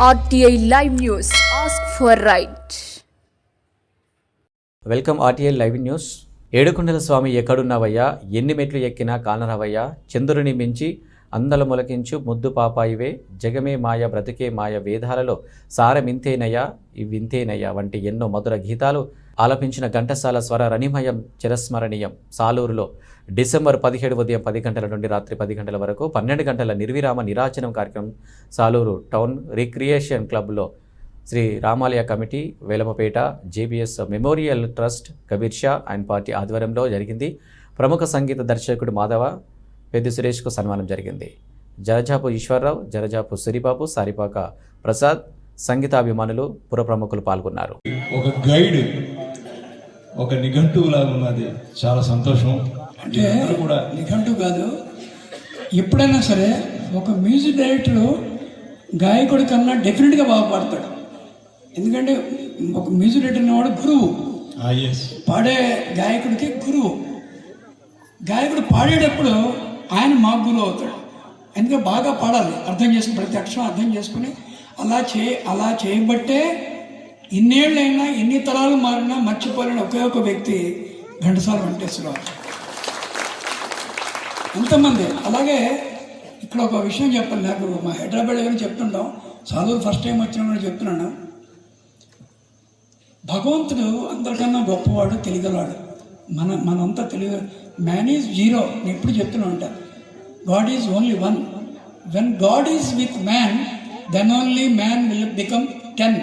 RTI Live News. Ask for right. Welcome RTI live news. ఏడుకొండల స్వామి ఎక్కడున్నావయ్యా, ఎన్ని మెట్లు ఎక్కినా కానరావయ్యా, చంద్రుని మించి అందల మొలకించు ముద్దు పాపాయివే, జగమే మాయ బ్రతుకే మాయ, వేదాలలో సారమింతేనయ్యా వింతేనయ్యా వంటి ఎన్నో మధుర గీతాలు ఆలపించిన ఘంటసాల స్వర రనిమయం చిరస్మరణీయం. సాలూరులో డిసెంబర్ 17 ఉదయం 10 గంటల నుండి రాత్రి 10 గంటల వరకు 12 గంటల నిర్విరామ నిరాజనం కార్యక్రమం సాలూరు టౌన్ రిక్రియేషన్ క్లబ్లో Shri Ramalaya committee, Velamapeta JBS memorial trust, Kabir Shah and party ఆధ్వర్యంలో జరిగింది. ప్రముఖ సంగీత దర్శకుడు మాధవ పెద్ది సురేష్కు సన్మానం జరిగింది. జరజాపు ఈశ్వరరావు, జరజాపు సిరిబాబు, సారిపాక ప్రసాద్, సంగీతాభిమానులు, పుర ప్రముఖులు పాల్గొన్నారు. ఒక గైడ్, ఒక నిఘంటువు లాగా ఉన్నది. చాలా సంతోషం. అంటే కూడా నిఘంటు కాదు, ఎప్పుడైనా సరే ఒక మ్యూజిక్ డైరెక్టర్ గాయకుడి కన్నా డెఫినెట్గా బాగా పాడతాడు. ఎందుకంటే ఒక మ్యూజిక్ డైరెక్టర్ అనేవాడు గురువు, పాడే గాయకుడికి గురువు. గాయకుడు పాడేటప్పుడు ఆయన మా గురువు అవుతాడు. అందుకే బాగా పాడాలి, అర్థం చేసుకుని, ప్రతి అక్షరం అర్థం చేసుకుని అలా చేయబట్టే ఇన్నేళ్ళైనా ఎన్ని తరాలు మారినా మర్చిపోలేని ఒకే ఒక వ్యక్తి ఘంటసాల వెంకటేశ్వరరావు. ఎంతమంది అలాగే ఇక్కడ ఒక విషయం చెప్పాలి. నాకు మా హైదరాబాద్ దగ్గర చెప్తుంటాం, సాలూరు ఫస్ట్ టైం వచ్చిన చెప్తున్నాను. భగవంతుడు అందరికన్నా గొప్పవాడు, తెలియగలవాడు. మనంతా తెలియ. Man is zero. నేను ఎప్పుడు చెప్తూనే ఉంటాను, God is only one. When God is with man, then only man will become 10.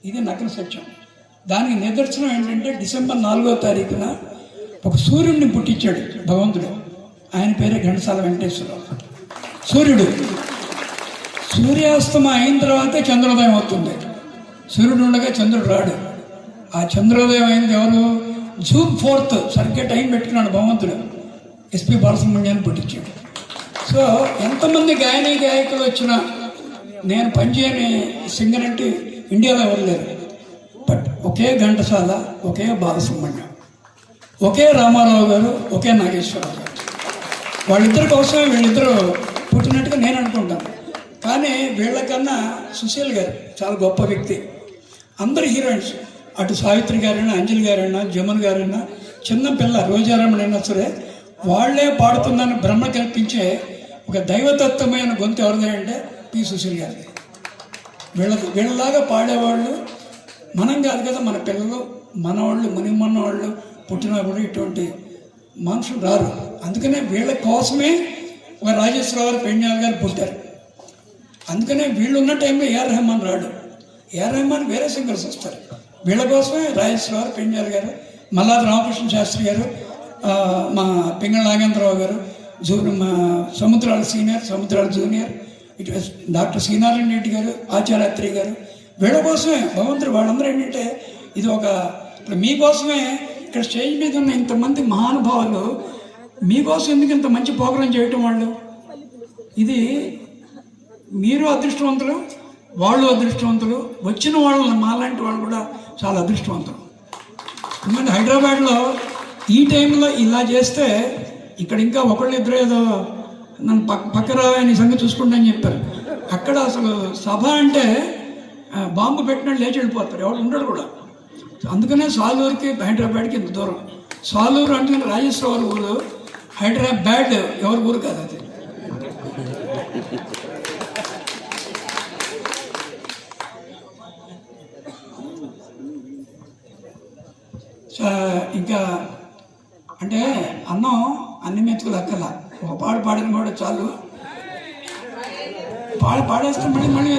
ఇది నకల సత్యం. దానికి నిదర్శనం ఏంటంటే డిసెంబర్ 4వ తారీఖున ఒక సూర్యుడిని పుట్టించాడు భగవంతుడు. ఆయన పేరే ఘంటసాల వెంకటేశ్వరరావు. సూర్యుడు సూర్యాస్తమం అయిన తర్వాతే చంద్రోదయం అవుతుంది. సూర్యుడు ఉండగా చంద్రుడు రాడు. ఆ చంద్రోదయం అయింది ఎవరు? జూన్ 4th సరిగ్గా టైం పెట్టుకున్నాడు భగవంతుడు. SP బాలసుబ్రహ్మణ్యాన్ని పుట్టించాడు. సో ఎంతమంది గాయకులు వచ్చినా నేను పనిచేయని సింగర్ అంటే ఇండియాలో ఎవరు లేరు. బట్ ఒకే ఘంటసాల, ఒకే బాలసుబ్రహ్మణ్యం, ఒకే రామారావు గారు, ఒకే నాగేశ్వరరావు గారు. వాళ్ళిద్దరి కోసమే వీళ్ళిద్దరూ పుట్టినట్టుగా నేను అనుకుంటాను. కానీ వీళ్ళకన్నా సుశీల్ గారు చాలా గొప్ప వ్యక్తి. అందరు హీరోయిన్స్, అటు సావిత్రి గారైనా, అంజలి గారైనా, జమున్ గారైనా, చిన్న పిల్ల రోజారమణ అయినా సరే వాళ్లే పాడుతుందని భ్రమ కల్పించే ఒక దైవతత్వమైన గొంతు ఎవరిదంటే P. సుశీల్ గారిది. వీళ్ళలాగా పాడేవాళ్ళు మనం కాదు కదా, మన పిల్లలు, మనవాళ్ళు, మునిమన్నవాళ్ళు పుట్టినప్పుడు ఇటువంటి మనుషులు రారు. అందుకనే వీళ్ళ కోసమే ఒక రాజేశ్వరరావు గారు, పెండ్యాల గారు పుట్టారు. అందుకనే వీళ్ళు ఉన్న టైంలో AR రెహమాన్ రాడు. AR రెహమాన్ వేరే సింగర్స్ వస్తారు. వీళ్ళ కోసమే రాజేశ్వరరావు గారు, పెండ్యాల గారు, మల్లాది రామకృష్ణ శాస్త్రి గారు, మా పింగళ నాగేంద్రరావు గారు, మా సముద్రాల సీనియర్, సముద్రాల జూనియర్, ఇటు డాక్టర్ శ్రీనారాయణ రెడ్డి గారు, ఆచార్యత్రి గారు, వీళ్ళ కోసమే భగవంతుడు. వాళ్ళందరూ ఏంటంటే ఇది ఒక ఇప్పుడు మీకోసమే ఇక్కడ స్టేజ్ మీద ఉన్న ఇంతమంది మహానుభావులు మీకోసం ఎందుకు ఇంత మంచి ప్రోగ్రాం చేయటం వాళ్ళు. ఇది మీరు అదృష్టవంతులు, వాళ్ళు అదృష్టవంతులు, వచ్చిన వాళ్ళు మాలాంటి వాళ్ళు కూడా చాలా అదృష్టవంతులు. ఎందుకంటే హైదరాబాద్లో ఈ టైంలో ఇలా చేస్తే ఇక్కడ ఇంకా ఒకళ్ళు ఇద్దరు ఏదో నన్ను పక్క రావని సంగతి చూసుకుంటానని చెప్పారు. అక్కడ అసలు సభ అంటే బాంబు పెట్టినట్టు లేచి వెళ్ళిపోతారు, ఎవరు ఉండరు కూడా. అందుకనే సాలూరుకి హైదరాబాద్కి ఇంత దూరం. సాలూరు అంటే రాజేశ్వరరావు ఊరు, హైదరాబాద్ ఎవరి ఊరు కాదు అది. ఇంకా అంటే అన్నం అన్ని మెతుకులు అక్కల, ఒక పాడు పాడిన కూడా చాలు. పాడేస్తే మళ్ళీ